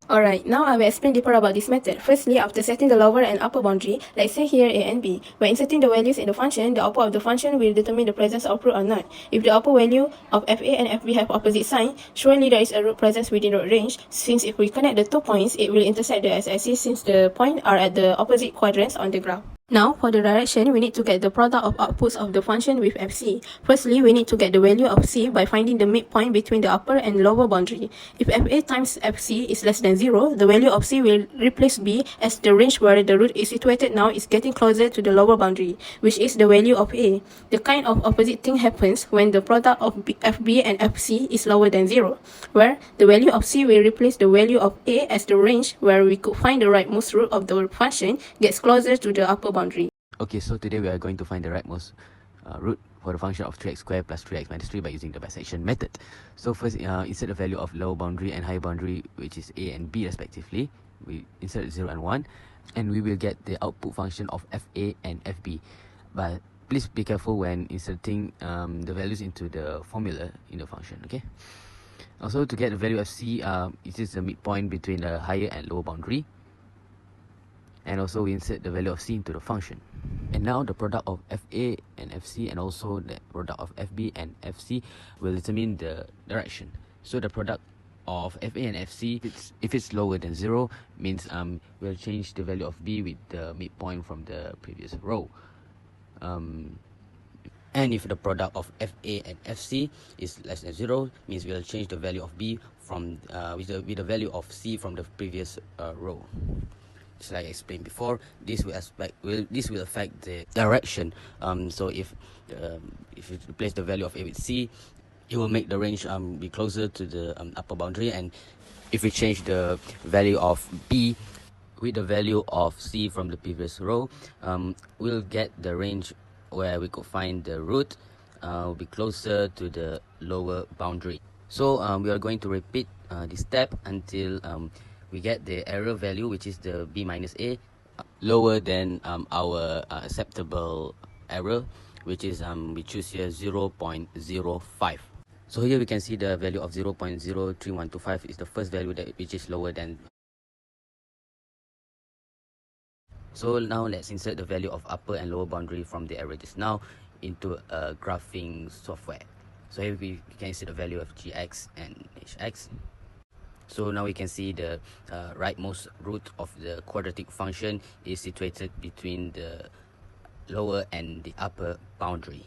Alright, now I will explain deeper about this method. Firstly, after setting the lower and upper boundary, let's say here A and B, by inserting the values in the function, the output of the function will determine the presence of root or not. If the upper value of FA and FB have opposite sign, surely there is a root presence within the root range, since if we connect the 2 points, it will intersect the x-axis since the points are at the opposite quadrants on the graph. Now, for the direction, we need to get the product of outputs of the function with FC. Firstly, we need to get the value of C by finding the midpoint between the upper and lower boundary. If FA times FC is less than 0, the value of C will replace B, as the range where the root is situated now is getting closer to the lower boundary, which is the value of A. The kind of opposite thing happens when the product of FB and FC is lower than 0, where the value of C will replace the value of A, as the range where we could find the rightmost root of the function gets closer to the upper boundary. Okay, so today we are going to find the rightmost root for the function of 3x squared plus 3x minus 3 by using the bisection method. So first, insert the value of lower boundary and higher boundary, which is A and B respectively. We insert 0 and 1, and we will get the output function of FA and FB. But please be careful when inserting the values into the formula in the function, okay? Also, to get the value of C, it is the midpoint between the higher and lower boundary. And also we insert the value of C into the function. And now the product of FA and FC and also the product of FB and FC will determine the direction. So the product of FA and FC, if it's lower than 0, means we'll change the value of B with the midpoint from the previous row. And if the product of FA and FC is less than 0, means we'll change the value of B from with the value of C from the previous row. Just like I explained before, this will affect the direction. So if you replace the value of A with C, it will make the range be closer to the upper boundary. And if we change the value of B with the value of C from the previous row, we'll get the range where we could find the root will be closer to the lower boundary. So we are going to repeat this step until we get the error value, which is the B minus A, lower than our acceptable error, which is we choose here 0.05. So here we can see the value of 0.03125 is the first value which is lower than. So now let's insert the value of upper and lower boundary from the error just now into a graphing software. So here we can insert the value of gx and hx. So now we can see the rightmost root of the quadratic function is situated between the lower and the upper boundary.